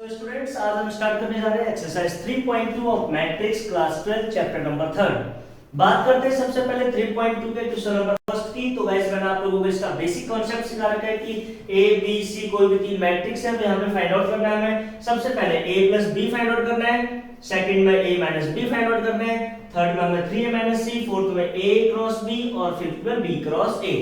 So students, आज हम start करने जा रहे हैं exercise 3.2 of matrix class 12 chapter number 3। बात करते हैं सबसे पहले 3.2 के क्वेश्चन नंबर फर्स्ट की। तो गाइस मैंने आप लोगों को इसका बेसिक कॉन्सेप्ट सिखा रखा है कि ए बी सी कोई भी तीन मैट्रिक्स है तो यहाँ पे फाइंड आउट करना है हमें। सबसे पहले a plus B find out करना है, सेकंड में a minus B find out करना है, थर्ड में हमें 3a माइनस सी, फोर्थ में a क्रॉस b और फिफ्थ में b क्रॉस a।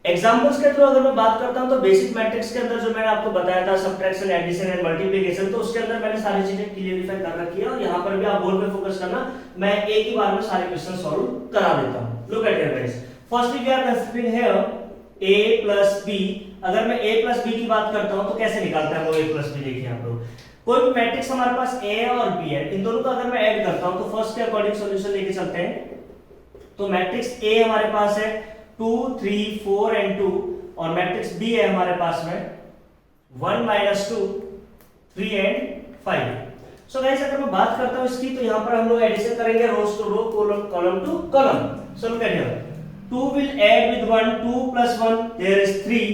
एग्जांपल्स के थ्रू अगर मैं बात करता हूं तो बेसिक मैट्रिक्स के अंदर जो मैंने आपको बताया था सब्ट्रैक्शन, एडिशन एंड मल्टीप्लिकेशन, तो उसके अंदर मैंने सारी चीजें क्लियरिफाई कर रखी है और यहां पर भी आप बोर्ड पे फोकस करना, मैं एक ही बार में सारे क्वेश्चन सॉल्व करा देता हूं। Look at here guys, firstly we are considering here a plus b। अगर मैं a प्लस b की बात करता हूं तो कैसे निकालते हैं हम लोग a प्लस b? देखिए आप लोग, कोई भी मैट्रिक्स हमारे पास a और b है, इन दोनों को अगर मैं ऐड करता हूं तो फर्स्ट के अकॉर्डिंग सॉल्यूशन लेके चलते हैं। तो मैट्रिक्स a हमारे पास है 2 3 4 एंड 2 और मैट्रिक्स B है हमारे पास में 1 माइनस 2 3 एंड 5। सो गाइस अगर मैं बात करता हूं इसकी तो यहां पर हम लोग एडिशन करेंगे rows to row, column to column. So look at here, 2 will add with 1, 2 plus 1 there is 3,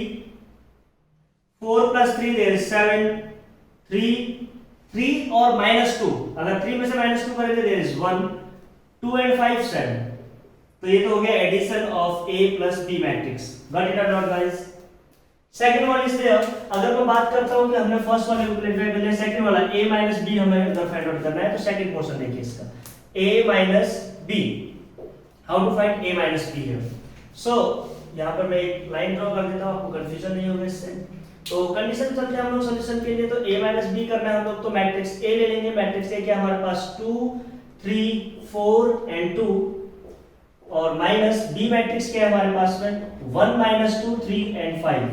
4 plus 3 there is 7, 3 और minus 2, अगर 3 में से minus 2 करेंगे there is 1, 2 and 5 7। तो ये तो हो गया addition of a plus b matrix. Got it और not guys? Second one is there, अगर मैं बात करता हूं कि हमने फर्स्ट वाले को क्लियर कर लिया, सेकंड वाला a माइनस b हमें अगर फाइंड आउट करना है तो सेकंड पोर्शन देखिए इसका a minus b। How to find a minus b here? So यहां पर मैं एक लाइन ड्रॉ कर देता हूं, आपको कंफ्यूजन नहीं होगा इससे। तो कंडीशन चलते हैं हम लोग सॉल्यूशन के लिए, तो a माइनस b करना है हम लोग, तो मैट्रिक्स a ले लेंगे। मैट्रिक्स a क्या हमारे पास 2 3 4 एंड 2 और माइनस बी मैट्रिक्स के हमारे पास में 1 माइनस 2 3 एंड 5।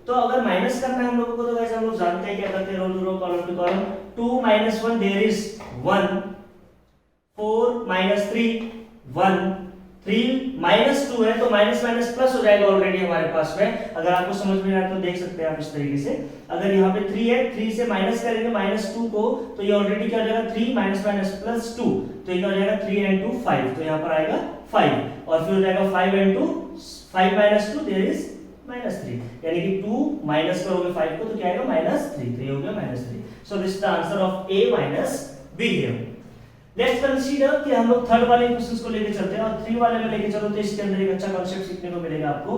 तो अगर माइनस करना है हम लोगों को तो वैसे हम लोग जानते हैं क्या करते हैं, row to row column to column. 2 minus 1 there is 1, 4 minus 3 1, 3 minus 2 है तो माइनस माइनस प्लस हो जाएगा ऑलरेडी हमारे पास में। अगर आपको समझ में आए तो देख सकते हैं आप इस तरीके से, अगर यहाँ पे 3 है, 3 से माइनस करेंगे माइनस 2 को तो ये ऑलरेडी क्या हो जाएगा 3 माइनस माइनस प्लस 2, तो ये क्या हो जाएगा 3 एंड 2 5, तो यहाँ पर आएगा 5 और फिर हो जाएगा 5 and 2 5 minus 2 there is minus 3, यानी कि 2 माइनस करोगे 5 को तो क्या आएगा माइनस 3, तो ये हो गया minus 3। So this is the answer of a minus b here. Let's consider कि हम लोग थर्ड वाले क्वेश्चंस को लेके चलते हैं और 3 वाले में लेके चलो तो इसके अंदर एक अच्छा कॉन्सेप्ट सीखने को मिलेगा आपको।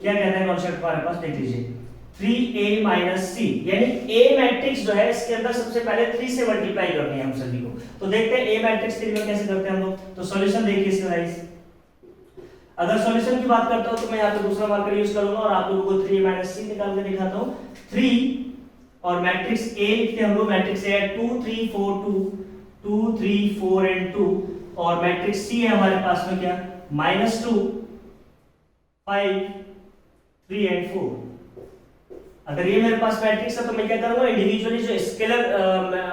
क्या कहता है कॉन्सेप्ट हमारे पास, देख लीजिए 3a माइनस c, यानी a मैट्रिक्स जो है इसके अंदर सबसे पहले 3 से मल्टीप्लाई करनी है हम सभी को। तो देखते हैं a मैट्रिक्स के लिए कैसे करते हैं हम लोग। तो सॉल्यूशन देखिए इसका गाइस, अगर सॉल्यूशन की बात करता हूं तो मैं यहां पे दूसरा मार्कर यूज करूंगा और आप लोगों को 3a माइनस c निकाल के दिखाता हूं। 3 और मैट्रिक्स a लिखते हैं हम लोग, मैट्रिक्स a है 2 3 4 2 2 3 4 एंड 2 और मैट्रिक्स c है हमारे पास में क्या माइनस 2 5 3 एंड 4। अगर ये मेरे पास मैट्रिक्स है तो मैं क्या करूंगा, इंडिविजुअली जो स्केलर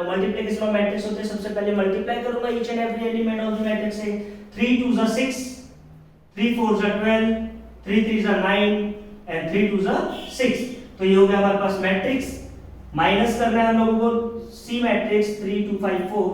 मल्टीप्लिकेशन ऑफ मैट्रिक्स होते हैं सबसे पहले मल्टीप्लाई करूंगा each and every element of the matrix से। 3 2 जा 6, 3 4 जा 12, 3 3 जा 9 एंड 3 2 जा 6। तो ये हो गया हमारे पास मैट्रिक्स। माइनस करना है हम लोगों को सी मैट्रिक्स 3 2 5 4,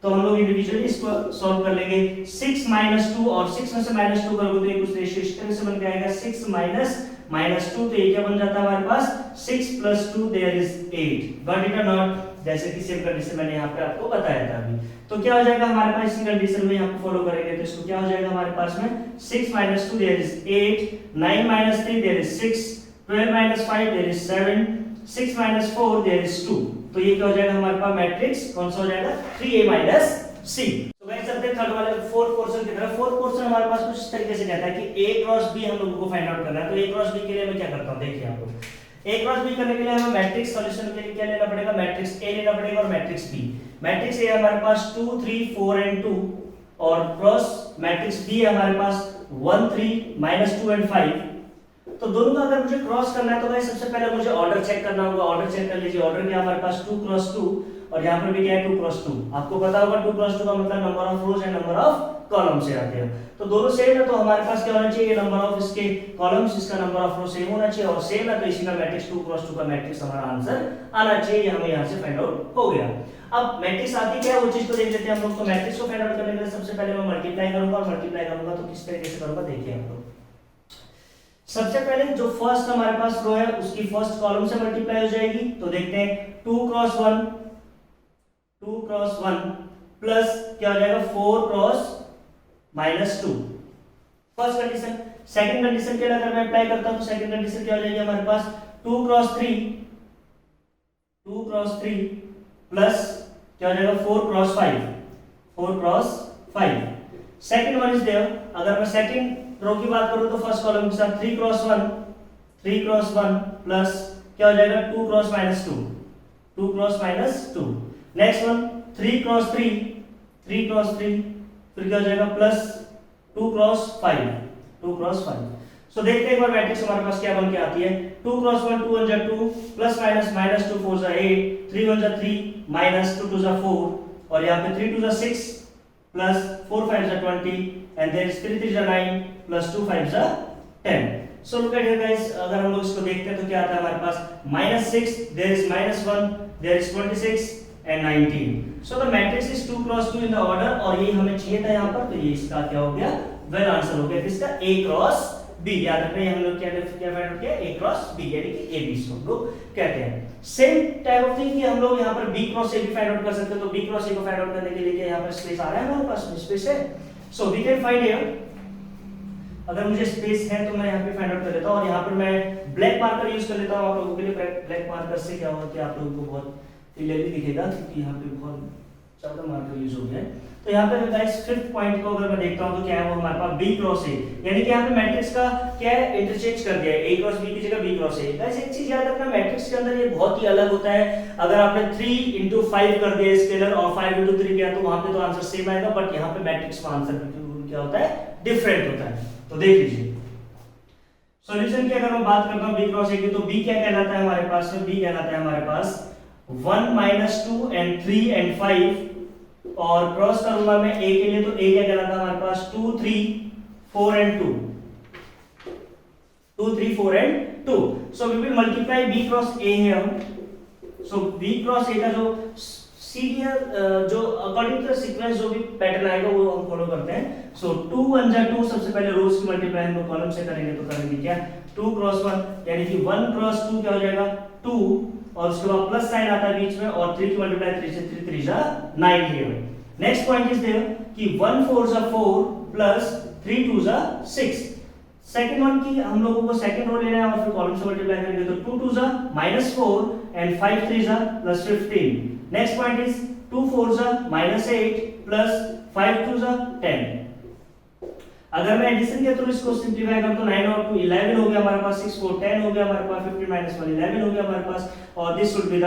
तो हम लोग इंडिविजुअली इसको सॉल्व कर लेंगे। 6 माइनस 2 और 6 में से माइनस 2 करोगे तो ये कुछ रेशियो इस तरह से बन के आएगा 6 माइनस माइनस 2, तो ये क्या बन जाता है हमारे पास 6 plus 2 there is 8। Got it और नॉट? जैसे कि सेम कंडीशन मैंने यहाँ पे आपको बताया था अभी। तो क्या हो जाएगा हमारे पास इसी कंडीशन में यहाँ पे फॉलो करेंगे तो इसको क्या हो जाएगा हमारे पास में 6 minus 2 there is 8, 9 minus 3 there is 6, 12 minus 5 there is 7, 6 minus 4 there is 2। तो ये क्या हो जाएगा हमारे पास मैट्रिक्स कौन सा हो जाएगा 3a माइनस c। तो गाइस चलते हैं थर्ड वाले फोर्थ पोर्शन की तरफ। फोर्थ पोर्शन हमारे पास कुछ इस तरीके से कहता है कि a क्रॉस b हम लोगों को फाइंड आउट करना है। तो a क्रॉस b के लिए मैं क्या करता हूं, देखिए आप लोग। a क्रॉस b करने के लिए हमें मैट्रिक्स सॉल्यूशन के लिए क्या लेना पड़ेगा, मैट्रिक्स a लेना पड़ेगा और मैट्रिक्स b। मैट्रिक्स a हमारे पास 2 3 4 एंड 2 और क्रॉस मैट्रिक्स b है हमारे पास 1 3 माइनस 2 एंड 5। तो दोनों का अगर मुझे क्रॉस करना है तो भाई सबसे पहले मुझे ऑर्डर चेक करना होगा। ऑर्डर चेक कर लीजिए, ऑर्डर क्या हमारे पास 2 क्रॉस 2 और यहाँ पर भी क्या है 2 क्रॉस 2। आपको पता होगा 2 क्रॉस 2 का मतलब number of rose and number of column से आते हैं। तो दोनों सेम है तो हमारे पास क्या होना चाहिए, नंबर ऑफ इसके कॉलम्स, इसका नंबर ऑफ रो सेम होना चाहिए और सेम है तो इसी का मैट्रिक्स 2 क्रॉस 2 का मैट्रिक्स हमारा आंसर आना चाहिए। ये हमें यहाँ से फाइंड आउट हो गया। अब मैट्रिक्स आती क्या है वो चीज तो देख लेते हैं हम लोग। तो मैट्रिक्स को फाइंड आउट करने के लिए सबसे पहले मैं मल्टीप्लाई करूंगा और मल्टीप्लाई करूंगा तो किस तरीके से करूंगा देखिए हम लोग। सबसे पहले जो फर्स्ट हमारे पास रो है उसकी फर्स्ट कॉलम से मल्टीप्लाई हो जाएगी, तो देखते हैं 2 क्रॉस 1 प्लस क्या हो जाएगा 4 cross -2, first condition. Second condition के लिए अगर मैं अप्लाई करता हूं तो सेकंड कंडीशन क्या हो जाएगी हमारे पास 2 क्रॉस 3 प्लस क्या हो जाएगा 4 cross 5। Second one is there, अगर मैं सेकंड रो की बात करूं तो फर्स्ट कॉलम के साथ 3 क्रॉस 1 प्लस क्या हो जाएगा 2 क्रॉस -2। नेक्स्ट वन 3 क्रॉस 3 फिर क्या हो जाएगा प्लस 2 क्रॉस 5। सो देखते हैं एक बार मैट्रिक्स हमारे पास क्या बन के आती है। 2 क्रॉस 1 2 1 जा 2 प्लस माइनस -2 4 जा 8 3 1 जा 3 -2 2 जा 4 और यहाँ पे 3 2 जा 6 प्लस 4 5 जा 20 and there is 3 3 जा 9 plus 2 5 जा 10। so look at here guys, अगर हम लोग इसको देखते हैं तो क्या आता है हमारे पास -6 there is -1 there is 26 and 19। so the matrix is 2 cross 2 in the order और ये हमें चाहिए था यहाँ पर, तो ये इसका क्या हो गया वेल आंसर हो गया किसका A क्रॉस B। याद रखना हम लोग क्या फाइंड आउट किया A क्रॉस B यानी कि AB इसको हम लोग कहते हैं। सेम टाइप ऑफ थिंग कि हम लोग यहाँ पर B क्रॉस A भी फाइंड आउट कर सकते हैं, तो B क्रॉस A को फाइंड आउट करने के लिए क्या यहाँ पर स्पेस आ रहा है हमारे पास, स्पेस है। So we can find here, अगर मुझे स्पेस है तो मैं यहाँ पे फाइंड आउट कर लेता हूँ और यहाँ पर मैं ब्लैक मार्कर यूज कर लेता हूँ आप लोगों के लिए। ब्लैक मार्कर से क्या होगा कि आप लोगों को बहुत क्लियरली दिखेगा क्योंकि यहाँ पे बहुत ज्यादा मार्कर यूज हो गया है। तो यहाँ पे गाइस फिफ्थ पॉइंट को अगर मैं देखता हूँ तो क्या है वो हमारे पास B क्रॉस A, यानी कि यहाँ पे मैट्रिक्स का क्या है इंटरचेंज कर दिया है, A क्रॉस B की जगह B क्रॉस A। गाइस एक चीज याद रखना मैट्रिक्स के अंदर ये बहुत ही अलग होता है। अगर आपने 3 into 5 कर दिया स्केलर और 5 into 3 किया तो वहां पे तो आंसर सेम आएगा, बट यहाँ पे मैट्रिक्स का आंसर क्या होता है डिफरेंट होता है। तो देख लीजिए सॉल्यूशन की अगर मैं बात करता हूँ B क्रॉस A की, तो B क्या कहलाता है हमारे पास में, B कहलाता है हमारे पास 1 -2 and 3 and 5 और क्रॉस करूंगा मैं A के लिए तो A क्या कहलाता है हमारे पास 2 3 4 and 2 2 3 4 and 2। so we will multiply B cross A here। so B cross A का जो सीरियल जो अकॉर्डिंग टू सीक्वेंस जो भी पैटर्न आएगा वो हम फॉलो करते हैं। सो 2 1 जा 2 सबसे पहले रोज की मल्टीप्लाई हम लोग कॉलम से करेंगे, तो करेंगे क्या 2 क्रॉस 1 यानी कि 1 क्रॉस 2 क्या हो जाएगा 2 और उसके बाद प्लस साइन आता है बीच में और 3 की मल्टीप्लाई 3 से 3 3 जा 9 here. Next point is there कि 1 4 जा 4 प्लस 3 2 जा 6। सेकंड वन की हम लोगों को सेकंड रो लेना है और फिर कॉलम से मल्टीप्लाई करेंगे, तो 2 2 जा -4 and 5 3 जा +15। नेक्स्ट पॉइंट इज 2 4 जा -8 प्लस 5 2 जा 10। अगर मैं एडिशन के थ्रू इसको सिंपलीफाई करूं तो 9 और 2 11 हो गया हमारे पास, 6 4 10 हो गया हमारे पास, 15 -1 11 हो गया हमारे पास और दिस शुड बी द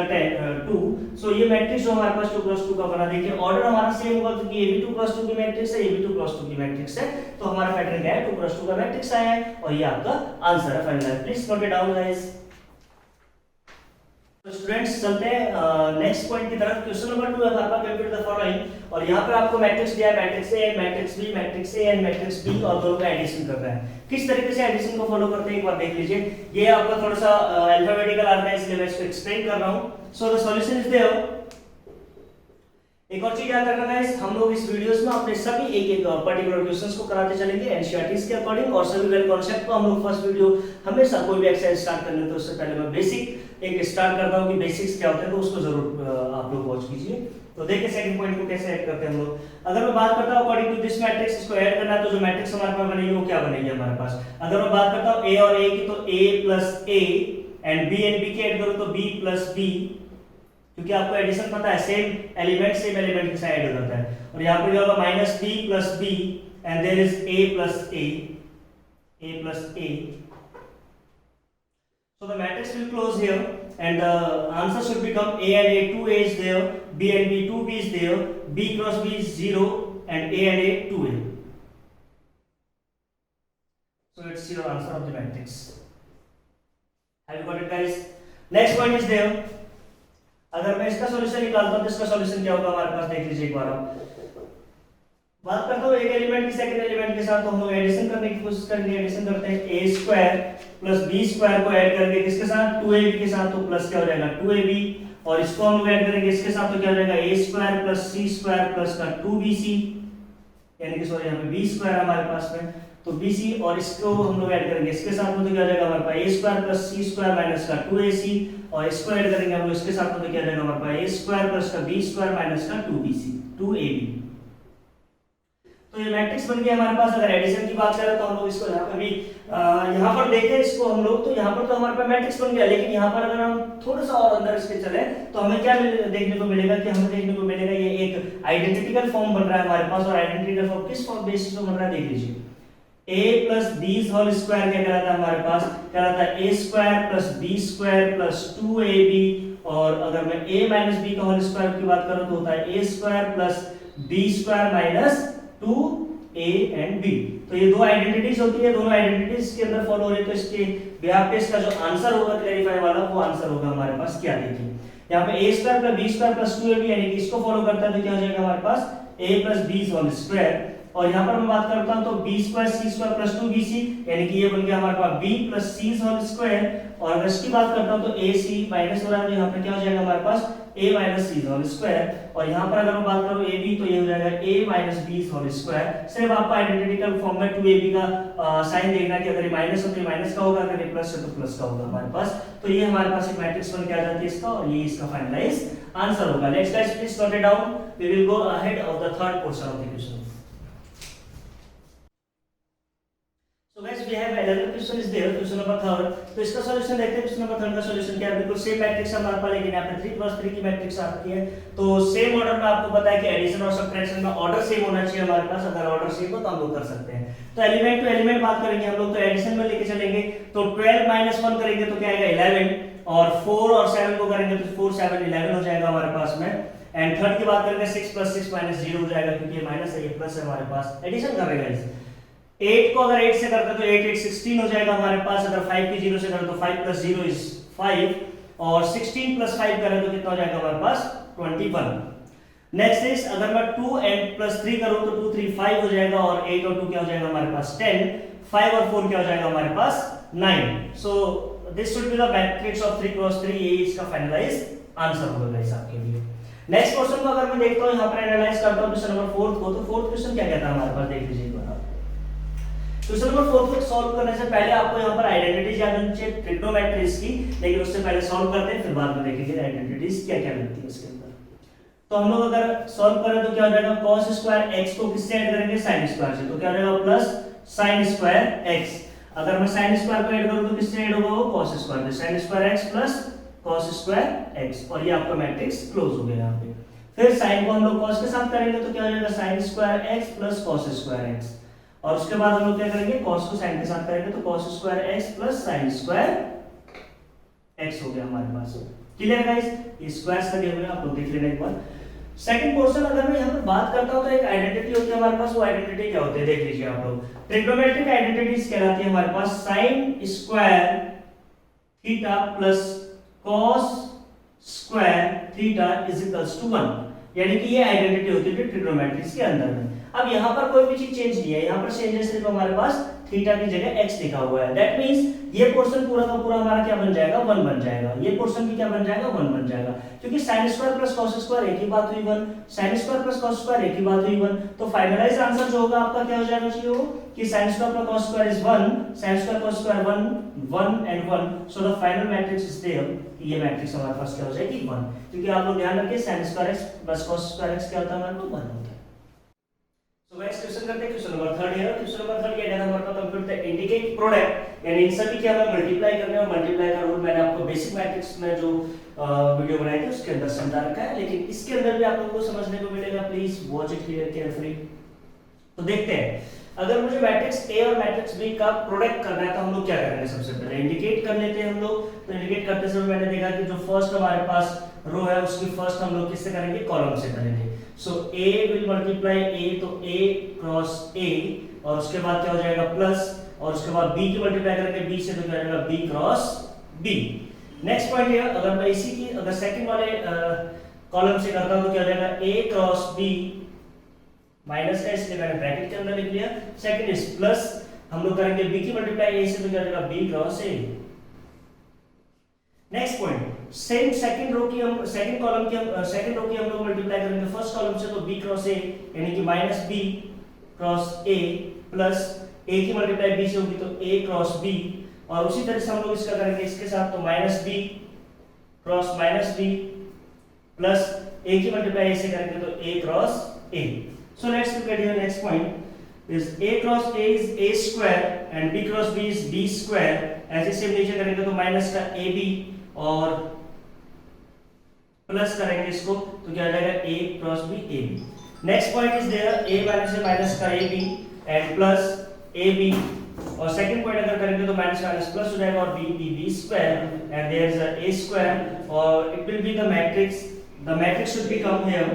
2। सो ये मैट्रिक्स जो हमारे पास 2 क्रॉस 2 का बना, देखिए ऑर्डर हमारा सेम होगा क्योंकि ये भी 2 क्रॉस 2 की मैट्रिक्स है, ये भी 2 क्रॉस 2 की मैट्रिक्स है, तो हमारा पैटर्न क्या है 2 क्रॉस 2 का मैट्रिक्स आया है और ये आपका आंसर है final. Please note it down guys. तो स्टूडेंट्स चलते हैं नेक्स्ट पॉइंट की तरफ। क्वेश्चन नंबर 2 है हमारे पास कंप्यूट द फॉलोइंग और यहाँ पर आपको मैट्रिक्स दिया है matrix A and matrix B, matrix A and matrix B और दोनों का एडिशन करना है। किस तरीके से एडिशन को फॉलो करते हैं एक बार देख लीजिए। ये आपका थोड़ा सा अल्फाबेटिकल आता है इसलिए मैं इसको एक्सप्लेन कर रहा हूँ। So the solution is there. एक और चीज याद रखना गाइस, हम लोग इस वीडियोस में अपने सभी एक पर्टिकुलर क्वेश्चंस को कराते चलेंगे एनसीईआरटीज के अकॉर्डिंग और सभी वेल कॉन्सेप्ट को हम लोग फर्स्ट वीडियो हमेशा कोई भी एक्सरसाइज स्टार्ट करने तो उससे पहले मैं बेसिक एक स्टार्ट करता हूं कि बेसिक्स क्या होते हैं, तो उसको जरूर आप लोग वॉच कीजिए। तो देखिए सेकंड पॉइंट को कैसे ऐड करते हैं हम लोग। अगर मैं बात करता हूं अकॉर्डिंग टू दिस मैट्रिक्स इसको ऐड करना है तो जो मैट्रिक्स हमारे पास बनेगी वो क्या बनेगी हमारे पास। अगर मैं बात करता हूं A और A की तो A plus A and B and B की ऐड करूं तो B plus B, क्योंकि आपको एडिशन पता है सेम एलिमेंट के साथ ऐड हो जाता है। और यहां पर क्या होगा -B plus B and there is A plus A plus A। So the matrix will close here and the answer should become A and A 2A is there, B and B 2B is there, B cross B is 0 and A 2A। So it's your answer of the matrix. Have you got it guys? Next point is there। अगर मैं इसका solution निकालता हूं तो इसका solution क्या होगा हमारे पास देख लीजिए एक बार। आप बात करता हूं एक एलिमेंट की सेकंड एलिमेंट के साथ, तो हम लोग एडिशन करने की कोशिश करेंगे। एडिशन करते हैं a square plus b square को ऐड करेंगे किसके साथ 2ab के साथ, तो प्लस क्या हो जाएगा 2ab और इसको हम लोग ऐड करेंगे इसके साथ तो क्या हो जाएगा a square plus c square plus का 2bc यानी कि सॉरी यहां पे b स्क्वायर हमारे पास में तो BC और इसको हम लोग ऐड करेंगे इसके साथ में, तो क्या हो जाएगा हमारे पास a square plus c square minus का 2ac, और इसको ऐड करेंगे हम लोग इसके साथ में, तो क्या हो जाएगा हमारे पास a स्क्वायर प्लस का b स्क्वायर माइनस का 2ab। तो ये मैट्रिक्स बन गया हमारे पास। अगर एडिशन की बात करें तो हम लोग इसको यहाँ पर भी यहाँ पर देखें इसको हम लोग, तो यहाँ पर तो हमारे पास मैट्रिक्स बन गया, लेकिन यहाँ पर अगर हम थोड़ा सा और अंदर इसके चले तो हमें क्या देखने को मिलेगा कि हमें देखने को मिलेगा ये एक आइडेंटिकल फॉर्म बन रहा है हमारे पास। और आइडेंटिकल फॉर्म किस फॉर्म बेसिस पे बन रहा है देख लीजिए। a plus b whole square क्या कहलाता है हमारे पास, कहलाता है a square plus b square plus 2ab। और अगर मैं a माइनस b का होल स्क्वायर की बात करूं तो होता है a square plus b square minus 2a and b। तो ये दो आइडेंटिटीज होती है, दोनों आइडेंटिटीज के अंदर फॉलो हो रही है, तो इसके बिहाफ पे इसका जो आंसर होगा क्लैरिफाई वाला, वो आंसर होगा हमारे पास क्या, देखिए यहाँ पे a square plus b square plus 2ab, यानी कि इसको फॉलो करता है तो क्या हो जाएगा हमारे पास a plus b whole square. और यहाँ पर मैं बात करता हूँ तो b square c square plus 2bc, यानी कि ये बन गया हमारे पास b plus c whole square. और अगर इसकी बात करता हूँ तो ac माइनस हो रहा है, तो यहाँ पे क्या हो जाएगा हमारे पास a minus c whole square. और यहाँ पर अगर मैं बात करूँ ab, तो ये हो जाएगा a minus b whole square. सिर्फ आपको आइडेंटिकल फॉर्म में 2ab का साइन देखना कि अगर ये माइनस हो तो ये माइनस का होगा, अगर ये प्लस है तो प्लस का होगा हमारे पास। तो ये हमारे पास एक मैट्रिक्स बन के आ जाती है इसका, और ये इसका फाइनलाइज आंसर होगा। Next guys please note it down, we will go ahead of the third portion of the question. So guys, we have another question is there, question number third। तो इसका सॉल्यूशन देखते हैं। Question number third का solution क्या है। बिल्कुल same matrix हमारे पास, लेकिन यहाँ पे 3 + 3 की मैट्रिक्स आती है। तो सेम ऑर्डर में आपको पता है कि एडिशन और सब्ट्रैक्शन में ऑर्डर सेम होना चाहिए हमारे पास। अगर ऑर्डर सेम हो तो हम लोग कर सकते हैं। तो एलिमेंट टू एलिमेंट बात करेंगे हम लोग, तो एडिशन में लेके चलेंगे तो 12 - 1 करेंगे तो क्या आएगा 11, और 4 और 7 को करेंगे तो 4 7 11 हो जाएगा हमारे पास में। एंड थर्ड की बात करेंगे 6 + 6 - 0 हो जाएगा, क्योंकि ये माइनस है ये प्लस है हमारे पास। एडिशन कर रहे हैं 8 को अगर 8 से करते तो 8 8 16 हो जाएगा हमारे पास। अगर 5 की 0 से करें तो 5 + 0 इज 5, और 16 + 5 करें तो कितना हो जाएगा हमारे पास 21। नेक्स्ट इज अगर मैं 2 and +3 करूं तो 2 3 5 हो जाएगा, और 8 और 2 क्या हो जाएगा हमारे पास 10, 5 और 4 क्या हो जाएगा हमारे पास 9। So this should be the matrix of 3 × 3, ये इसका फाइनलाइज आंसर होगा गाइस आपके लिए। नेक्स्ट क्वेश्चन को अगर मैं देखता हूं, यहां पर एनालाइज करता हूं क्वेश्चन नंबर 4 को, तो फोर्थ क्वेश्चन क्या कहता है हमारे पास देख लीजिए। क्वेश्चन नंबर 4 को सॉल्व करने से पहले आपको यहाँ पर आइडेंटिटीज याद होनी चाहिए ट्रिग्नोमेट्रीज की, लेकिन उससे पहले सॉल्व करते हैं, फिर बाद में देखेंगे आइडेंटिटीज क्या क्या मिलती है इसके अंदर। तो हम लोग अगर सॉल्व करें तो क्या हो जाएगा, cos स्क्वायर x को किससे ऐड करेंगे sin स्क्वायर से, तो क्या हो जाएगा प्लस sin स्क्वायर x। अगर मैं sin स्क्वायर को ऐड करूं तो किससे ऐड होगा वो cos स्क्वायर से, sin square x plus cos square x, और ये आपका मैट्रिक्स क्लोज हो गया यहाँ पे। फिर sin को हम लोग cos के साथ करेंगे तो क्या हो जाएगा sin square x plus cos square x, और उसके बाद हम लोग क्या करेंगे cos को sin के साथ करेंगे तो cos square x plus sin square x हो गया हमारे पास। क्लियर गाइस, ये स्क्वायर्स लगे हुए हैं, आप लोग देख लेना एक बार। सेकंड पोर्शन अगर मैं यहाँ पर बात करता हूँ तो एक आइडेंटिटी होती है हमारे पास, वो आइडेंटिटी क्या होती है देख लीजिए आप लोग। ट्रिग्नोमेट्रिक आइडेंटिटीज कहलाती है हमारे पास sin square theta plus cos square theta is equals to 1, यानी कि ये आइडेंटिटी होती है ट्रिग्नोमेट्रिक्स के अंदर में। अब यहाँ पर कोई भी चीज चेंज नहीं है, यहाँ पर चेंज है सिर्फ हमारे पास थीटा की जगह x लिखा हुआ है। दैट मींस ये पोर्शन पूरा का पूरा हमारा क्या बन जाएगा 1 बन जाएगा, ये पोर्शन भी क्या बन जाएगा 1 बन जाएगा, क्योंकि sin square plus cos square एक ही बात हुई 1, sin square plus cos square एक ही बात हुई 1। तो फाइनलाइज आंसर जो होगा आपका क्या हो जाना चाहिए वो कि sin square plus cos square is 1, sin square cos square 1 1 and 1, so the final matrix is there. ये मैट्रिक्स हमारे पास क्या हो जाएगी 1, क्योंकि आप लोग ध्यान रखिए sin square x plus cos square x क्या होता है हमारे को 1 होता है। तो गाइस क्वेश्चन करते हैं क्वेश्चन नंबर 3 है। क्वेश्चन नंबर 3 क्या है हमारे पास, कंप्यूट द इंडिकेट प्रोडक्ट, यानी इन सभी के हमें मल्टीप्लाई करने और मल्टीप्लाई का रूल मैंने आपको बेसिक मैट्रिक्स में जो वीडियो बनाई थी उसके अंदर समझा रखा है, लेकिन इसके अंदर भी आप लोगों को समझने को मिलेगा, please watch it clear carefully. तो देखते हैं, अगर मुझे मैट्रिक्स A और मैट्रिक्स B का प्रोडक्ट करना है तो हम लोग क्या करेंगे, सबसे पहले इंडिकेट कर लेते हैं हम लोग। तो इंडिकेट करते समय मैंने देखा कि जो फर्स्ट हमारे पास रो है उसकी फर्स्ट हम लोग किससे करेंगे, कॉलम से करेंगे। सो A विल मल्टीप्लाई A, तो A क्रॉस A, और उसके बाद क्या हो जाएगा प्लस, और उसके बाद B की मल्टीप्लाई करेंगे B से तो क्या हो जाएगा B cross B। Next point है, अगर मैं इसी की अगर सेकंड वाले कॉलम से करता हूं तो क्या हो जाएगा A क्रॉस B माइनस है, इसलिए मैंने ब्रैकेट के अंदर लिख लिया। सेकंड इज प्लस, हम लोग करेंगे B की मल्टीप्लाई A से तो क्या हो जाएगा B cross A। Next point, same second row की हम सेकंड कॉलम की हम सेकंड रो की हम लोग मल्टीप्लाई करेंगे फर्स्ट कॉलम से तो B क्रॉस A, यानी कि minus B cross A plus A की मल्टीप्लाई बी से होगी तो ए क्रॉस बी, और उसी तरह से हम लोग इसका करेंगे इसके साथ, तो minus B cross minus B plus A की मल्टीप्लाई ए से करेंगे तो A cross A. So let's look at your next point is a cross a is a square and b cross b is b square. ऐसे same नीचे करेंगे तो minus का ab और प्लस करेंगे इसको तो क्या आ जाएगा a cross b ab। Next point is there a minus का ab एंड प्लस ab, और सेकंड पॉइंट अगर करेंगे तो माइनस माइनस प्लस हो जाएगा और b square and there is a square, और it will be the matrix should become here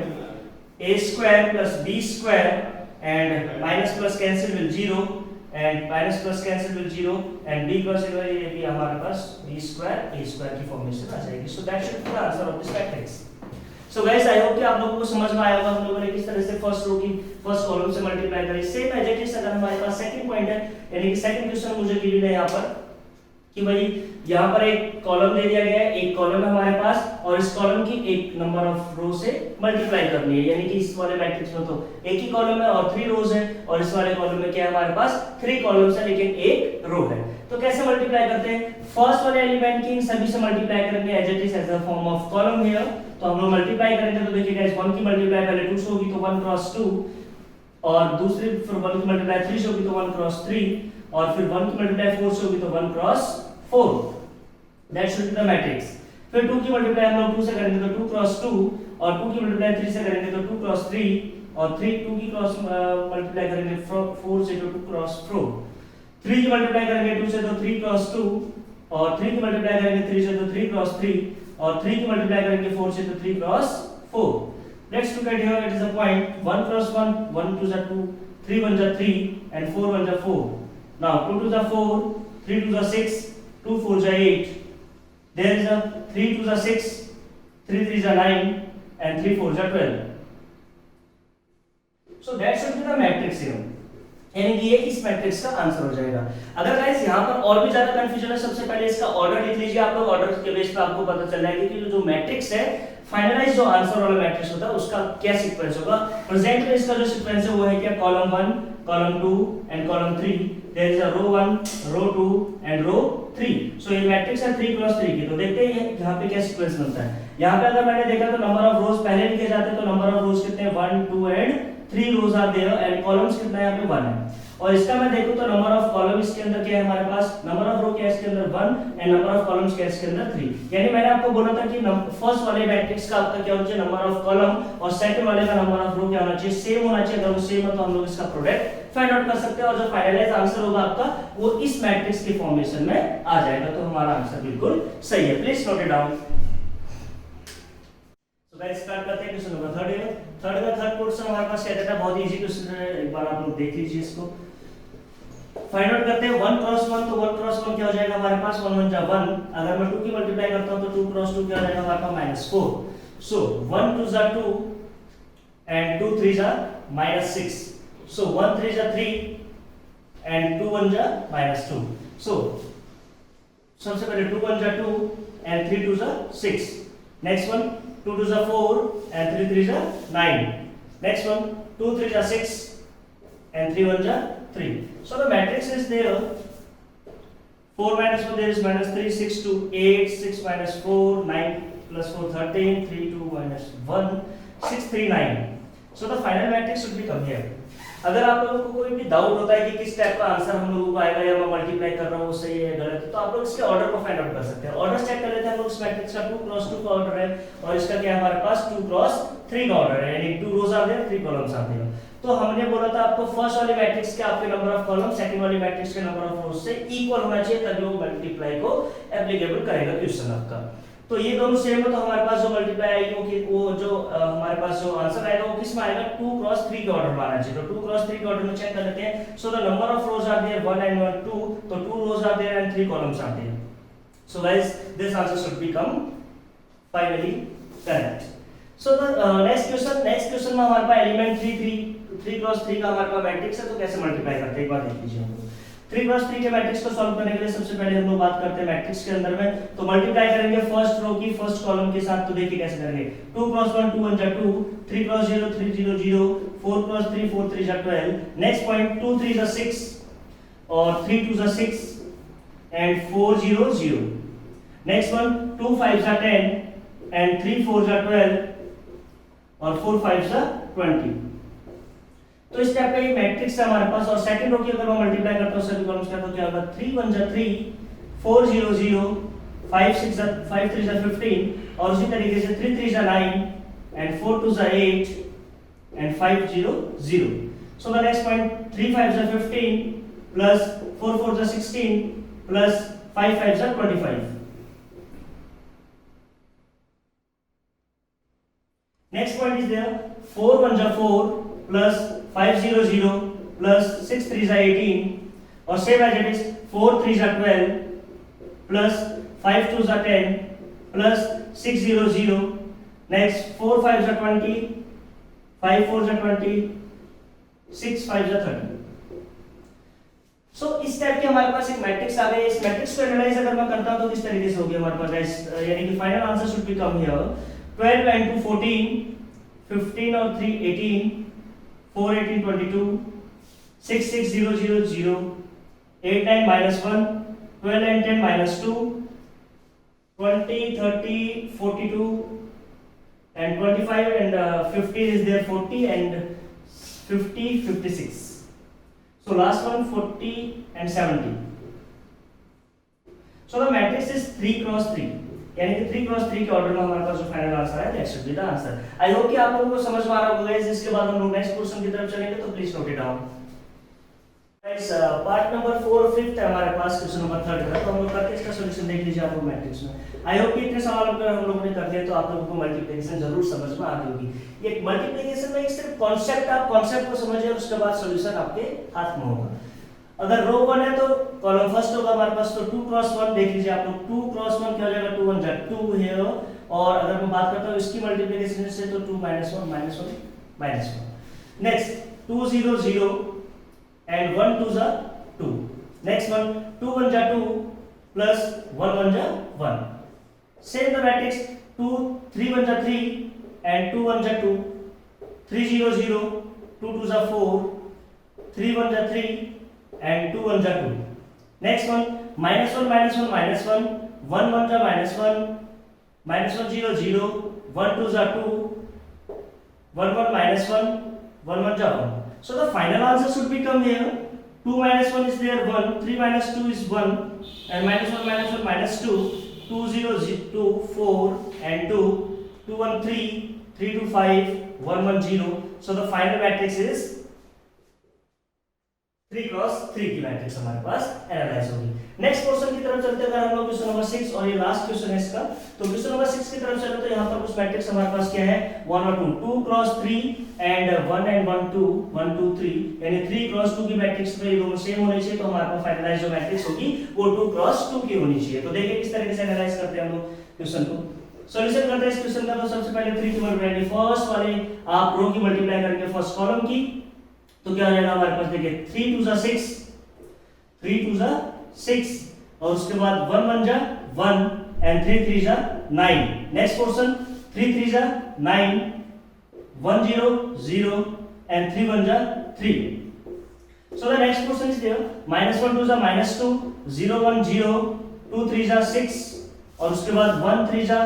a square plus b square and minus plus cancel will 0 and minus plus cancel will 0 and b cross a ये भी हमारे पास b square a square की formation आ जाएगी। so that should be the answer of this matrix। so guys I hope कि आप लोगों को समझ में आया होगा हम लोगों ने किस तरह से फर्स्ट रो की फर्स्ट कॉलम से मल्टीप्लाई करी। सेम एज इट इज अगर हमारे पास सेकंड पॉइंट है, यानी कि सेकंड क्वेश्चन मुझे गिवन है यहाँ पर कि भाई यहाँ पर एक कॉलम दे दिया गया है, एक कॉलम है हमारे पास और इस कॉलम की एक नंबर ऑफ रो से मल्टीप्लाई करनी है, यानी कि इस वाले मैट्रिक्स में तो एक ही कॉलम है और 3 रोज है, और इस वाले कॉलम में क्या है हमारे पास 3 कॉलम्स है लेकिन एक रो है। तो कैसे मल्टीप्लाई करते हैं, फर्स्ट वाले एलिमेंट की इन सभी से मल्टीप्लाई करेंगे as it is as a form of column here. तो हम लोग मल्टीप्लाई करेंगे तो देखिए गाइस 1 की मल्टीप्लाई पहले 2 से होगी तो 1 क्रॉस 2, और दूसरी फिर 1 की मल्टीप्लाई 3 से होगी तो 1 क्रॉस 3, और फिर 1 की मल्टीप्लाई 4 से होगी तो 1 cross 4। That should be the matrix. फिर 2 की मल्टीप्लाई हम लोग 2 से करेंगे तो 2 क्रॉस 2, और 2 की मल्टीप्लाई 3 से करेंगे तो 2 क्रॉस 3, और 2 की क्रॉस मल्टीप्लाई करेंगे 4 से तो 2 क्रॉस 4, 3 की मल्टीप्लाई करेंगे 2 से तो 3 क्रॉस 2, और 3 की मल्टीप्लाई करेंगे 3 से तो 3 क्रॉस 3, और 3 की मल्टीप्लाई करेंगे 4 से तो 3 cross 4। Let's look at here, it is a point 1 cross 1, 1 2 2, 3 1 3 and 4 1 4। now 2 2 4, 3 2 6, 2 4 8, there is a 3 2 6, 3 3 9 and 3 4 12। so that should be the matrix here, यानी कि ये इस मैट्रिक्स का आंसर हो जाएगा। अगर गाइस यहाँ पर और भी ज्यादा कंफ्यूजन है, सबसे पहले इसका ऑर्डर लिख लीजिए आप लोग, ऑर्डर के बेस पे आपको पता चल जाएगा कि जो मैट्रिक्स है फाइनलाइज जो आंसर वाला मैट्रिक्स होता है उसका क्या सीक्वेंस होगा। प्रेजेंट में इसका जो सीक्वेंस है वो है क्या, column 1 column 2 and column 3, there is a row 1 row 2 and row 3। So ये मैट्रिक्स है 3 क्रॉस 3 की। तो देखते हैं यहाँ पे क्या सीक्वेंस बनता है। यहाँ पे अगर मैंने देखा तो नंबर ऑफ रोज पहले लिखे जाते हैं, तो नंबर ऑफ रोज कितने हैं 1 2 and 3 rows are there and columns कितना है यहाँ पे 1 है। और इसका मैं देखूं तो नंबर ऑफ कॉलम इसके अंदर क्या है हमारे पास, नंबर ऑफ रो क्या है इसके अंदर 1 एंड नंबर ऑफ कॉलम्स क्या है इसके अंदर 3। यानी मैंने आपको बोला था कि फर्स्ट वाले मैट्रिक्स का आपका क्या होना चाहिए, नंबर ऑफ कॉलम, और सेकंड वाले का नंबर ऑफ रो क्या होना चाहिए, सेम होना चाहिए। अगर वो सेम है तो हम लोग इसका प्रोडक्ट फाइंड आउट कर सकते हैं, और जो फाइनलाइज आंसर होगा आपका वो इस मैट्रिक्स के फॉर्मेशन में आ जाएगा। तो हमारा आंसर बिल्कुल सही है, प्लीज नोट इट डाउन। तो गाइस स्टार्ट करते हैं क्वेश्चन नंबर 3 पोर्शन हमारे पास क्या देता है, बहुत इजी क्वेश्चन है, एक बार आप लोग देख लीजिए इसको। फाइंड आउट करते हैं 1 क्रॉस 1, तो 1 क्रॉस 1 क्या हो जाएगा हमारे पास 1 1 जा 1। अगर मैं 2 की मल्टीप्लाई करता हूं तो 2 क्रॉस 2 क्या हो जाएगा हमारे पास -4। सो 1 2 जा 2 एंड 2 3 जा -6। सो 1 3 जा 3 एंड 2 1 जा -2। सो सबसे पहले 2 1 जा 2 एंड 3 2 जा 6। नेक्स्ट वन 2 2 जा 4 एंड 3 3 जा 9। नेक्स्ट वन 2 3 जा 6 and 3 1 ja 3. So the matrix is there 4 minus 1 there is minus 3 6 2 8 6 minus 4 9 plus 4 13 3 2 minus 1 6 3 9. So the final matrix should become here. अगर आप लोगों को कोई भी डाउट होता है कि किस टाइप का आंसर हम लोगों को आएगा या मैं मल्टीप्लाई कर रहा हूँ वो सही है गलत है, तो आप लोग इसके ऑर्डर को फाइंड आउट कर सकते हैं। ऑर्डर चेक कर लेते हैं हम लोग। इस मैट्रिक्स का 2 क्रॉस 2 का ऑर्डर है और इसका क्या है हमारे पास 2 क्रॉस 3 का ऑर्डर है, यानी 2 रोज आते हैं 3 कॉलम्स आते हैं। तो हमने बोला था आपको फर्स्ट वाले मैट्रिक्स के आपके नंबर ऑफ कॉलम सेकंड वाले मैट्रिक्स के नंबर ऑफ रोज से इक्वल होना चाहिए, तभी वो मल्टीप्लाई को एप्लीकेबल करेगा क्वेश्चन आपका। तो ये दोनों सेम है, तो हमारे पास जो मल्टीप्लाई आएगी कि वो जो हमारे पास जो आंसर आएगा वो किस में आएगा 2 क्रॉस 3 के ऑर्डर में आना चाहिए। तो 2 क्रॉस 3 के ऑर्डर में चेक कर लेते हैं। So the number of rows are there 1 and 1 2, तो 2 rows are there and 3 columns are there. So guys this answer should become finally correct. So the next question में हमारे पास एलिमेंट 3 क्रॉस 3 का हमारे पास matrix है, तो कैसे मल्टीप्लाई करते हैं एक बार देख लीजिए हम लोग। 3 क्रॉस 3 के मैट्रिक्स को सॉल्व करने के लिए सबसे पहले हम लोग बात करते हैं मैट्रिक्स के अंदर में, तो मल्टीप्लाई करेंगे फर्स्ट रो की फर्स्ट कॉलम के साथ। तो देखिए कैसे करेंगे 2 क्रॉस 1 2 1 जा 2, 3 क्रॉस 0 3 0 0, 4 क्रॉस 3 4 3 जा 12। नेक्स्ट पॉइंट 2 3 जा 6, और 3 2 जा 6 and 4 0 0. Next one 2 5 जा 10 and 3 4 जा 12 और 4 5 जा 20. तो इस टाइप का ये मैट्रिक्स है हमारे पास। और सेकंड रो की अगर मैं मल्टीप्लाई करता हूं सभी कॉलम्स का तो क्या होगा 3 1 जा 3 4 0 0 5 6 जा 5 3 जा 15 और उसी तरीके से 3 3 जा 9 and 4 2 जा 8 and 5 0 0. So the next point 3 5 जा 15 plus 4 4 जा 16 plus 5 5 जा 25. Next point is there 4 1 जा 4 plus 5 0 0 plus 6 3 जा 18 और same as it is 4 3 जा 12 plus 5 2 जा 10 plus 6 0 0. Next 4 5 जा 20 5 4 जा 20 6 5 जा 30. इस टाइप के हमारे पास एक मैट्रिक्स आ गए। इस मैट्रिक्स को एनालाइज अगर मैं करता हूं तो किस तरीके से होगी हमारे पास यानी कि final answer should be come here 12 and 2 14 15 और 3 18 4 18 22 6 6 0 0 0 8 9 minus 1 12 and 10 minus 2 20 30 42 and 25 and 15 is there 40 and 50 56. So last one 40 and 70. So the matrix is 3 cross 3 यानी कि 3 cross 3 के ऑर्डर में हमारे पास जो फाइनल आंसर है that should be the answer. I hope कि आप लोगों को समझ में आ रहा होगा। इसके बाद हम लोग नेक्स्ट क्वेश्चन की तरफ चलेंगे तो please note it down. Guys part number 4 और 5 है हमारे पास, क्वेश्चन नंबर 3 है तो हम लोग करके इसका सॉल्यूशन देख लीजिए आप लोग मैट्रिक्स में। आई होप कि इतने सवाल अगर हम लोगों ने कर दिए तो आप लोगों को मल्टीप्लिकेशन जरूर समझ में आ गई होगी। ये मल्टीप्लिकेशन में एक सिर्फ कॉन्सेप्ट, आप कॉन्सेप्ट को समझिए और उसके बाद सॉल्यूशन आपके हाथ में होगा। अगर रो 1 है तो कॉलम फर्स्ट होगा हमारे पास, तो 2 क्रॉस 1 देख लीजिए आप लोग। 2 क्रॉस 1 क्या हो जाएगा 2 1 जा 2 है। और अगर मैं बात करता हूं इसकी मल्टीप्लिकेशन से तो 2 -1 -1 -1। नेक्स्ट 2 0 0 एंड 1 2 जा 2। नेक्स्ट वन 2 1 जा 2 प्लस 1 1 जा 1। सेम द मैट्रिक्स 2 3 1 जा 3 एंड 2 1 जा 2 3 0 0 2 2 जा 4 3 1 जा 3 and 2 1 जा 2। next one -1 -1 -1 1 1 जा -1 -1 0 0 1 2 जा 2 1 1 -1 1 1 जा 1। so the final answer should become here 2 -1 is there 1 3 -2 is 1 and -1 -1 -2 2 0 2 4 and 2 2 1 3 3 2 5 1 1 0। so the final matrix is 3 cross 3 की मैट्रिक्स हमारे पास एनालाइज होगी। नेक्स्ट क्वेश्चन की तरफ चलते हैं। अगर हम लोग क्वेश्चन नंबर 6 और ये लास्ट क्वेश्चन है इसका, तो क्वेश्चन नंबर 6 की तरफ चले तो यहाँ पर कुछ मैट्रिक्स हमारे पास क्या है 1 और 2 2 क्रॉस 3 एंड 1 and 1 2 1 2 3 यानी 3 क्रॉस 2 की मैट्रिक्स में ये दोनों सेम होने चाहिए। तो हमारे पास फाइनलाइज जो मैट्रिक्स होगी वो 2 क्रॉस 2 की होनी चाहिए। तो देखिए किस तरीके से एनालाइज करते हैं हम लोग क्वेश्चन को। सॉल्यूशन करते हैं इस क्वेश्चन का। तो सबसे पहले 3 की मल्टीप्लाई फर्स्ट वाले आप रो की मल्टीप्लाई करेंगे फर्स्ट कॉलम की, तो क्या हो जाएगा हमारे पास देखिए 3 2 जा 6 3 2 जा 6 और उसके बाद 1 1 जा 1 and 3 3 जा 9। नेक्स्ट क्वेश्चन 3 3 जा 9 1 0 0 and 3 1 जा 3। so the next question is there -1 2 जा -2 0 1 0 2 3 जा 6 और उसके बाद 1 3 जा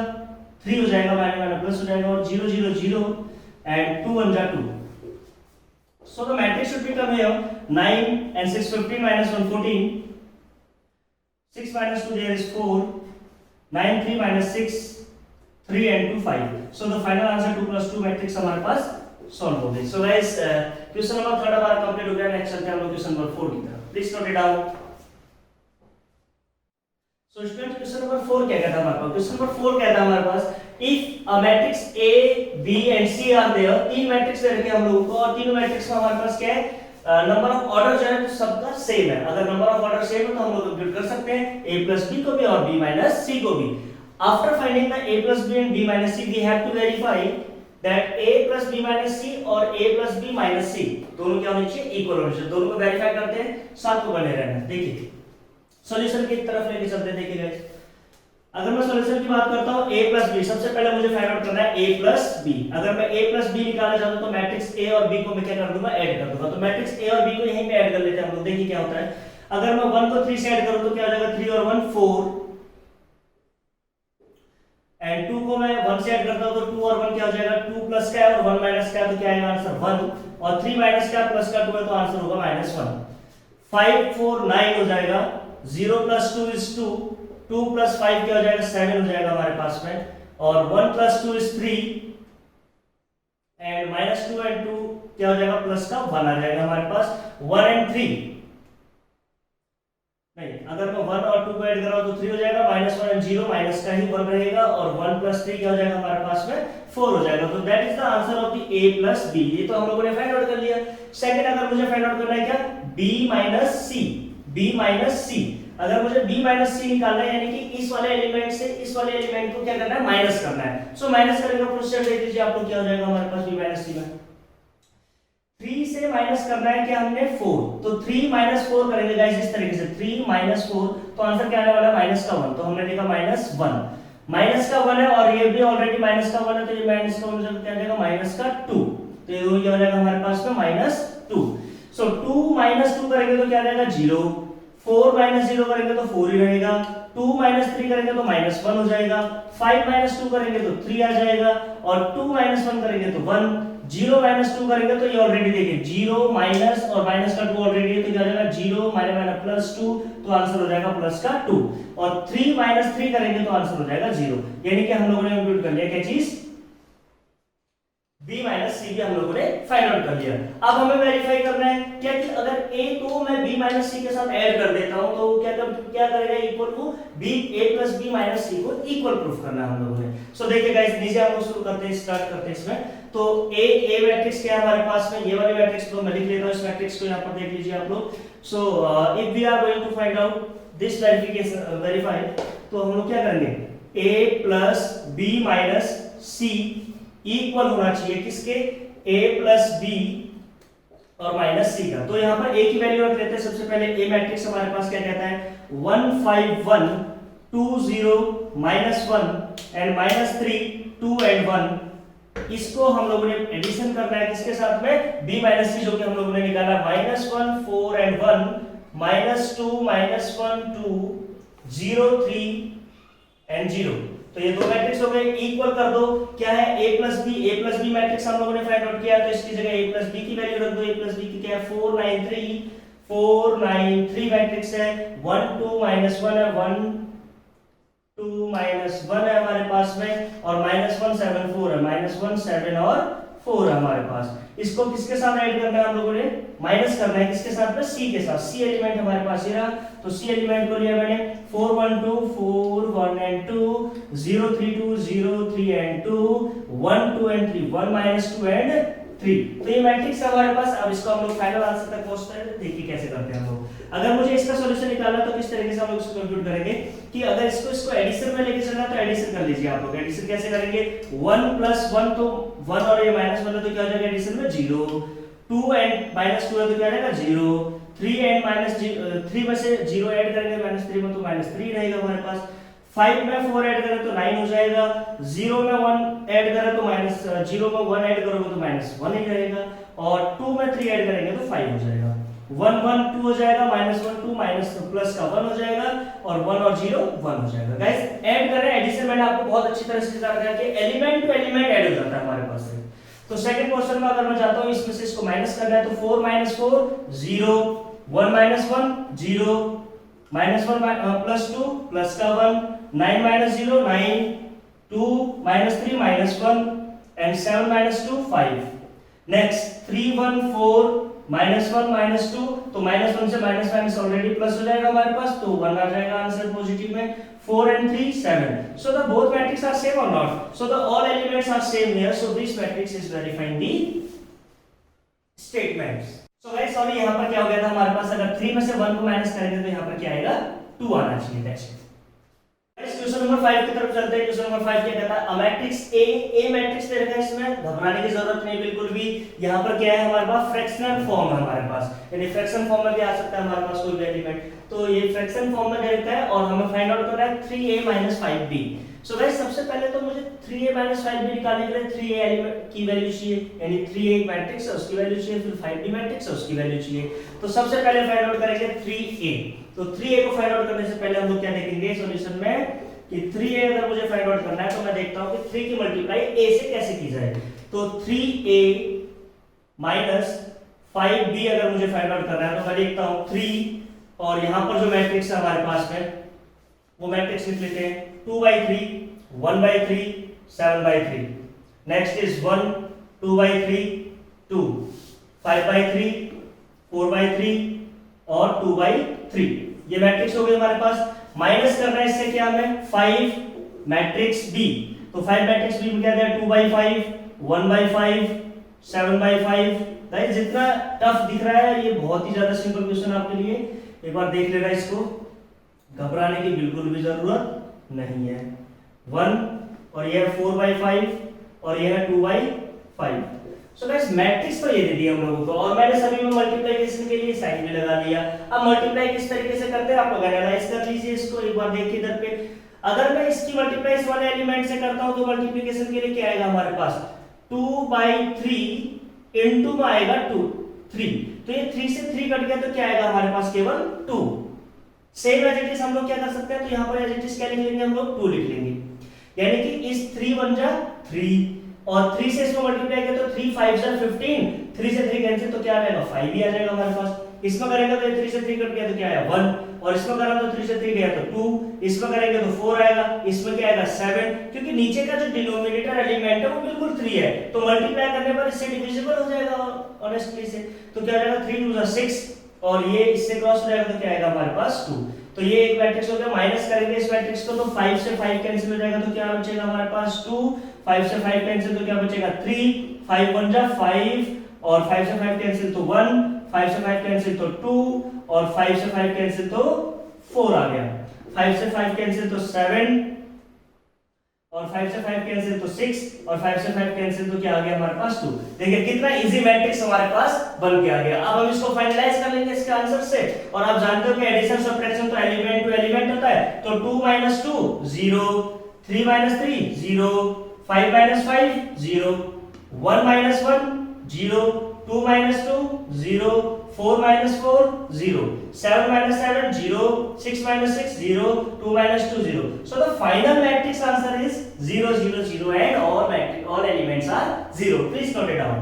3 हो जाएगा माइनस प्लस हो जाएगा और 0 0 0 and 2 1 जा 2। so the matrix should become here 9 and 6 15 minus 1 14 6 minus 2 there is 4 9 3 minus 6 3 and 2 5। so the final answer 2 plus 2 matrix हमारे पास सॉल्व हो गई। so guys क्वेश्चन नंबर 3 हमारा कंप्लीट हो गया। नेक्स्ट चलते हैं हम लोग क्वेश्चन नंबर 4 की तरफ। Please note it down. so student question number 4 क्या कहता है हमारे पास। क्वेश्चन नंबर 4 कहता है हमारे पास if a matrix A B and C are there, तीन मैट्रिक्स दे रखे हैं हम लोगों को और तीनों मैट्रिक्स में हमारे पास क्या है नंबर ऑफ ऑर्डर जो है तो सबका सेम है। अगर नंबर ऑफ ऑर्डर सेम है तो हम लोग कंप्यूट कर सकते हैं A plus B को भी और B minus C को भी। After finding the A plus B and B minus C we have to verify that A plus B minus C और A plus B minus C दोनों क्या होने चाहिए इक्वल होने चाहिए। दोनों को वेरीफाई करते हैं, साथ में बने रहना। देखिए सॉल्यूशन की तरफ लेके चलते हैं। देखिए गाइस अगर मैं सॉल्यूशन की बात करता हूं A plus B, सबसे पहले मुझे फाइंड आउट करना है A plus B। अगर मैं A plus B निकालना चाहता हूं तो मैट्रिक्स A और B को मैं क्या कर दूंगा ऐड कर दूंगा। तो मैट्रिक्स A और B को यहीं पे ऐड कर लेते हैं हम लोग। देखिए क्या होता है अगर मैं 1 को 3 से ऐड करूं तो क्या हो जाएगा, 3 और 1 4, एंड 2 को मैं 1 से ऐड करता हूं तो 2 और 1 क्या हो जाएगा, 2 प्लस का है और 1 माइनस का है, तो क्या आएगा आंसर 1, और 3 माइनस का प्लस का 2 है तो आंसर होगा -1। 5 4 9 हो जाएगा, 0 प्लस 2 इज 2, 2 प्लस 5 क्या हो जाएगा 7 हो जाएगा हमारे पास में, और 1 प्लस 2 इज 3, एंड -2 एंड 2 क्या हो जाएगा, प्लस का 1 आ जाएगा हमारे पास। 1 एंड 3 नहीं, अगर मैं 1 और 2 को ऐड कर रहा हूं तो 3 हो जाएगा, -1 एंड 0 माइनस का ही 1 रहेगा, और 1 प्लस 3 क्या हो जाएगा हमारे पास में 4 हो जाएगा। तो that is the answer of the a plus b। ये तो हम लोगों ने फाइंड आउट कर लिया। सेकंड अगर मुझे फाइंड आउट करना है क्या, b minus c, b minus c। अगर मुझे b माइनस c निकालना है, यानी कि इस वाले एलिमेंट से इस वाले एलिमेंट को क्या करना है, माइनस करना है। सो माइनस करने का प्रोसीजर देख लीजिए आप लोग, क्या हो जाएगा हमारे पास b माइनस c में 3 से माइनस करना है क्या हमने 4, तो 3 माइनस 4 करेंगे गाइस इस तरीके से, 3 माइनस 4, तो आंसर क्या आने वाला है, माइनस का 1। तो हमने लिखा -1, माइनस का 1 है और ये भी ऑलरेडी माइनस का 1 है, तो ये माइनस का 1 मुझे क्या देगा, माइनस का 2, तो ये क्या हो जाएगा हमारे पास में -2। सो 2 माइनस 2 करेंगे तो क्या रहेगा 0, 4 माइनस 0 करेंगे तो 4 ही रहेगा, 2 माइनस 3 करेंगे तो -1 हो जाएगा, 5 माइनस 2 करेंगे तो 3 आ जाएगा, और 2 माइनस 1 करेंगे तो 1, 0 माइनस 2 करेंगे तो ये ऑलरेडी देखिए 0 माइनस और माइनस का 2 ऑलरेडी है, तो क्या हो जाएगा 0 माइनस प्लस 2, तो आंसर हो जाएगा प्लस का 2, और 3 माइनस 3 करेंगे तो आंसर हो जाएगा 0। यानी कि हम लोगों ने कंप्यूट कर लिया क्या चीज, b माइनस c भी हम लोगों ने फाइंड आउट कर लिया। अब हमें वेरीफाई करना है क्या कि अगर a को मैं b माइनस c के साथ ऐड कर देता हूं तो क्या करेगा, equal to b a plus b minus c को इक्वल प्रूफ करना है हम लोगों ने। सो देखिए गाइस, नीचे हम लोग शुरू करते हैं, स्टार्ट करते हैं इसमें। तो a मैट्रिक्स क्या है हमारे पास में, ये वाली मैट्रिक्स को मैं लिख लेता हूं, इस मैट्रिक्स को यहां पर देख लीजिए आप लोग। So if we are going to find out this verify, तो हम लोग क्या करेंगे, a plus b minus c equal होना चाहिए किसके, a प्लस b और माइनस c का। तो यहाँ पर a की वैल्यू रख लेते हैं। सबसे पहले a मैट्रिक्स हमारे पास क्या कहता है, 1 5 1 2 0 -1 एंड -3 2 एंड 1। इसको हम लोगों ने एडिशन करना है किसके साथ में, b माइनस c, जो कि हम लोगों ने निकाला -1 4 एंड 1 -2 -1 2 0 3 एंड 0। तो ये दो मैट्रिक्स हो गए, इक्वल कर दो, क्या है a प्लस b मैट्रिक्स हम लोगों ने फाइंड आउट किया, तो इसकी जगह a प्लस b की वैल्यू रख दो। a प्लस b की क्या है 4 9 3 मैट्रिक्स है, 1 2 -1 है, 1 2 -1 है हमारे पास में, और -1 7 4 है, -1 7 और 4 है हमारे पास। इसको किसके साथ ऐड करना है हम लोगों ने, माइनस करना है किसके साथ में, c के साथ। c एलिमेंट हमारे पास ये रहा, तो c एलिमेंट को लिया मैंने 4 1 2 4 1 एंड 2 0 3 2 0 3 एंड 2 1 2 एंड 3 1 -2 एंड 3। तो ये मैट्रिक्स हमारे पास। अब इसको हम लोग फाइनल आंसर तक पहुंचते हैं, देखिए कैसे करते हैं हम लोग। अगर मुझे इसका सॉल्यूशन निकालना तो किस तरीके से हम लोग इसको कंप्यूट करेंगे कि अगर इसको एडिशन में लेके चलना तो एडिशन कर लीजिए आप लोग। एडिशन कैसे करेंगे, 1 प्लस 1 तो 1 और ये -1 है तो क्या हो जाएगा एडिशन में 0, 2 एंड -2 है तो क्या रहेगा 0, 3 एंड -3 में से 0 ऐड करेंगे -3 में तो -3 रहेगा हमारे पास। 5 में 4 ऐड करें तो 9 हो जाएगा, 0 में 1 ऐड करें तो -0 में 1 ऐड करोगे तो -1 ही रहेगा, और 2 में 3 ऐड करेंगे तो 5 हो जाएगा। 1 1 2 हो जाएगा, -1 2 माइनस प्लस का 1 हो जाएगा, और 1 और 0 1 हो जाएगा। गाइस ऐड कर रहे हैं, एडिशन मैंने आपको बहुत अच्छी तरह से बता दिया कि एलिमेंट टू एलिमेंट ऐड हो जाता है हमारे पास से। तो सेकंड क्वेश्चन में अगर मैं चाहता हूं इसमें से इसको माइनस करना है तो 4 4 0 1 -1 0 -1 प्लस 2 प्लस का 1 9 0 9 2 -3 -1 and 7 2 5। नेक्स्ट 3 1 4 -1 -2, तो -1 से माइनस ऑलरेडी प्लस हो जाएगा हमारे पास, तो 1 आ जाएगा आंसर पॉजिटिव में। 4 and 3 7। So the both matrices are same or not? So the all elements are same here. So this matrix is verifying the statements. So guys sorry यहाँ पर क्या हो गया था हमारे पास, अगर 3 में से 1 को माइनस करेंगे तो यहाँ पर क्या आएगा 2 आना चाहिए। That's it. क्वेश्चन नंबर 5 की तरफ चलते हैं। क्वेश्चन नंबर 5 क्या कहता है, अ मैट्रिक्स ए मैट्रिक्स दे रखा है, इसमें घबराने की जरूरत नहीं बिल्कुल भी। यहाँ पर क्या है हमारे पास फ्रैक्शनल फॉर्म है हमारे पास, यानी फ्रैक्शन फॉर्म में भी आ सकता है हमारे पास कोई भी एलिमेंट। तो ये फ्रैक्शन फॉर्म में दे रखा है और हमें फाइंड आउट करना है 3a 5b। सो गाइस सबसे पहले तो मुझे 3a माइनस 5b निकालने के लिए 3a एलिमेंट की वैल्यू चाहिए, यानी 3a एक मैट्रिक्स है उसकी वैल्यू चाहिए, फिर 5b मैट्रिक्स है उसकी वैल्यू चाहिए। तो सबसे पहले फाइंड आउट करेंगे 3a। तो 3a को फाइंड आउट करने से पहले हम लोग क्या देखेंगे सॉल्यूशन में कि 3a अगर मुझे फाइंड आउट करना है तो मैं देखता हूं कि 3 की मल्टीप्लाई a से कैसे की जाए। तो 3a माइनस 5b अगर मुझे फाइंड आउट करना है तो मैं देखता हूं 3 और यहां पर जो मैट्रिक्स है हमारे पास में वो मैट्रिक्स लिख लेते हैं 2/3 1/3 7/3। नेक्स्ट इज 1 2/3 2 5/3 4/3 और 2/3। ये मैट्रिक्स हो गए हमारे पास। माइनस करना है इससे क्या हमें 5 मैट्रिक्स b। तो 5 मैट्रिक्स b में क्या है 2/5 1/5 7/5। गाइस जितना टफ दिख रहा है ये बहुत ही ज्यादा सिंपल क्वेश्चन आपके लिए, एक बार देख लेना इसको, घबराने की बिल्कुल भी जरूरत नहीं है। 1 और यह 4/5 और यह 2/5। सो गाइस मैट्रिक्स तो ये दे दिया हम लोगों को और मैंने सभी में मल्टीप्लिकेशन के लिए साइन भी लगा दिया। अब मल्टीप्लाई किस तरीके से करते हैं आप लोग एनालाइज कर लीजिए इसको एक बार देखिए इधर पे। अगर मैं इसकी मल्टीप्लाई इस वाले एलिमेंट से करता हूं तो मल्टीप्लिकेशन के लिए क्या आएगा हमारे पास 2/3 इनटू में आएगा 3। तो ये 3 से 3 कट गया तो क्या आएगा हमारे पास केवल 2। सेम एज इट इज हम लोग क्या कर सकते हैं तो यहां पर एज इट इज क्या लिख लेंगे हम लोग 2 लिख लेंगे, यानी कि इस 3 बन जा 3 और 3 से इसको मल्टीप्लाई किया तो 3 5 जा 15, 3 से 3 कैंसिल तो क्या आ जाएगा 5 ही आ जाएगा हमारे पास। इसमें करेंगे तो 3 से 3 कट गया तो क्या आया 1 और इसमें करा तो 3 से 3 गया तो 2, इसमें करेंगे तो 4 आएगा, इसमें क्या आएगा 7, क्योंकि नीचे का जो डिनोमिनेटर एलिमेंट है वो बिल्कुल 3 है तो मल्टीप्लाई करने पर इससे डिविजिबल हो जाएगा ऑनेस्टली से। तो क्या आ जाएगा 3 2 6 और ये इससे क्रॉस हो जाएगा तो क्या आएगा हमारे पास 2। तो ये एक मैट्रिक्स हो गया। माइनस करेंगे इस मैट्रिक्स को तो 5 से 5 कैंसिल हो जाएगा तो क्या बचेगा हमारे पास 2, 5 से 5 कैंसिल तो क्या बचेगा 3, 5 1 जा 5 और 5 से 5 कैंसिल तो 1, 5 से 5 कैंसिल तो 2 और 5 से 5 कैंसिल तो 4 आ गया, 5 से 5 कैंसिल तो 7 और 5 से 5 कैंसिल तो 6 और 5 से 5 कैंसिल तो क्या आ गया हमारे पास 2। देखिए कितना इजी मैट्रिक्स हमारे पास बन के आ गया। अब हम इसको फाइनलाइज कर लेंगे इसके आंसर से और आप जानते हो कि एडिशन सब्ट्रैक्शन तो एलिमेंट टू एलिमेंट होता है। तो 2 - 2 0, 3 - 3 0, 5 - 5 0, 1 - 1 0, 2 - 2 0, 4 - 4 0, 7 - 7 0, 6 - 6 0, 2 - 2 0. So the final matrix answer is 0 0 0 and all elements are 0. Please note it down.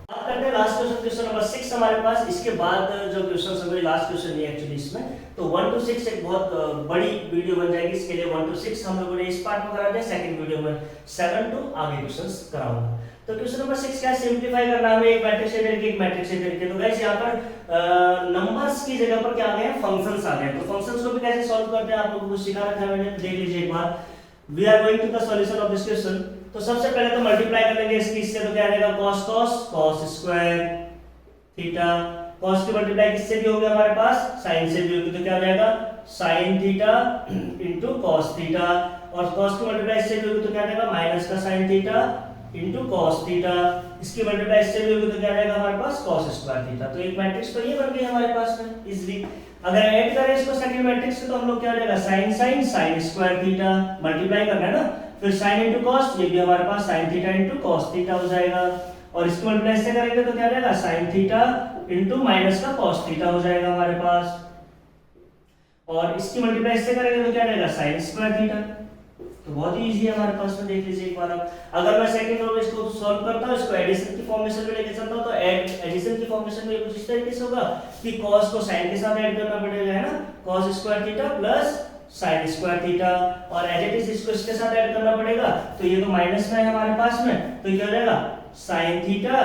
बात करते हैं लास्ट क्वेश्चन नंबर 6 हमारे पास। इसके बाद जो क्वेश्चन है लास्ट क्वेश्चन नहीं एक्चुअली इसमें, तो 1 to 6 एक बहुत बड़ी वीडियो बन जाएगी। इसके लिए 1 to 6 हम लोगों ने इस पार्ट में करा दिया, सेकंड वीडियो में 7 to आगे क्वेश्चंस कराऊंगा। तो क्वेश्चन नंबर 6 क्या सिंपलीफाई करना है, एक मैट्रिक्स से करके एक मैट्रिक्स से करके। तो गाइस यहां पर नंबर्स की जगह पर क्या आ गए हैं फंक्शंस आ गए हैं। तो फंक्शंस को भी कैसे सॉल्व करते हैं आप लोगों को सिखा रखा है मैंने, देख लीजिए एक बार। We are going to the solution of this question. तो सबसे पहले तो मल्टीप्लाई कर लेंगे इसकी, इससे तो क्या आएगा cos स्क्वायर थीटा। cos की मल्टीप्लाई किससे भी होगी हमारे पास sin से भी होगी तो क्या हो जाएगा sin theta into cos theta और cos की मल्टीप्लाई इससे भी होगी तो क्या आ जाएगा माइनस का sin theta into cos theta. इसकी मल्टीप्लाई इससे भी होगी तो क्या आ जाएगा हमारे पास cos स्क्वायर थीटा। तो एक मैट्रिक्स तो ये बन गई हमारे पास में इजीली। अगर ऐड करें इसको सेकंड मैट्रिक्स से तो हम लोग क्या हो जाएगा sin स्क्वायर थीटा, मल्टीप्लाई करना है ना, फिर sin इनटू cos, ये भी हमारे पास sin theta into cos theta हो जाएगा और इसको मल्टीप्लाई से करेंगे तो क्या आ जाएगा sin थीटा इनटू माइनस का cos थीटा हो जाएगा हमारे पास और इसकी मल्टीप्लाई से करेंगे तो क्या आ जाएगा sin स्क्वायर थीटा। तो बहुत ही इजी है हमारे पास में, देख लीजिए एक बार आप। अगर मैं सेकंड रो में इसको सॉल्व करता हूं, इसको एडिशन की फॉर्मेशन में लेके चलता हूं, तो एडिशन की फॉर्मेशन में कुछ इस तरीके से होगा कि cos को sin के साथ ऐड करना पड़ेगा, है ना, cos square theta plus sin square theta और एज इट इज इसको इसके साथ ऐड करना पड़ेगा। तो ये तो माइनस में है हमारे पास में, तो क्या हो जाएगा sin theta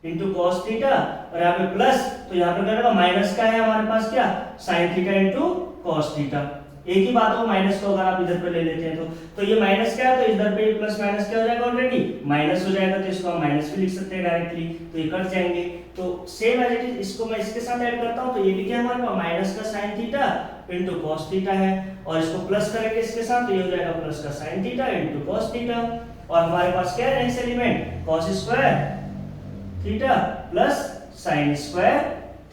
into cos theta और यहाँ पे प्लस, तो यहाँ पे क्या होगा माइनस का है हमारे पास क्या sin theta into cos theta. एक ही बात हो माइनस को अगर आप इधर पे ले लेते हैं तो ये माइनस क्या है तो इधर पे प्लस माइनस क्या हो जाएगा ऑलरेडी माइनस हो जाएगा, तो इसको हम माइनस भी लिख सकते हैं डायरेक्टली, तो ये कट जाएंगे। तो सेम एज इट इज इसको मैं इसके साथ ऐड करता हूं तो ये भी क्या हमारे पास माइनस का sin theta into cos theta है और इसको प्लस करेंगे इसके साथ तो ये हो जाएगा प्लस का sin theta into cos theta और हमारे पास क्या है next element cos square theta plus sin square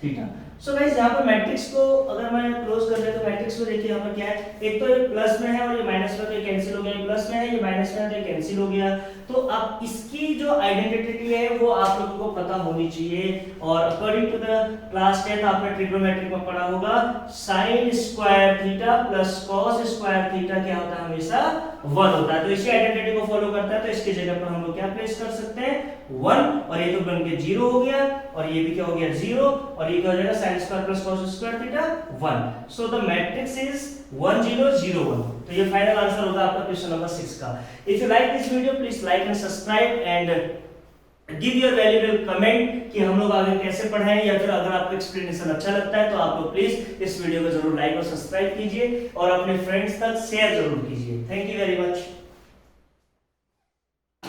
theta. So guys यहाँ पर मैट्रिक्स को अगर मैं क्लोज कर दे तो मैट्रिक्स को देखिए यहाँ पर क्या है, एक तो ये प्लस में है और ये माइनस में, तो ये कैंसिल हो गया, ये प्लस में है ये माइनस में है तो ये कैंसिल हो गया। तो अब इसकी जो आइडेंटिटी है वो आप लोगों को पता होनी चाहिए, और अकॉर्डिंग टू द क्लास 10 आपने ट्रिग्नोमेट्री में पढ़ा होगा sin square theta plus cos square theta क्या होता है, हमेशा 1 होता है। तो इसी आइडेंटिटी को फॉलो करता है, तो इसकी जगह पर हम लोग क्या प्लेस कर सकते हैं 1, और ये तो बन के 0 हो गया, और ये भी क्या हो गया 0, और ये क्या हो जाएगा sin square plus cos square theta 1। So the matrix is 1 0 0 1। तो ये फाइनल आंसर होगा आपका क्वेश्चन नंबर 6 का। If you like this video please like and subscribe and give your valuable comment कि हम लोग आगे कैसे पढ़ाएं, या फिर अगर आपको एक्सप्लेनेशन अच्छा लगता है तो आप लोग प्लीज इस वीडियो को जरूर लाइक और सब्सक्राइब कीजिए और अपने फ्रेंड्स तक शेयर जरूर कीजिए। Thank you very much.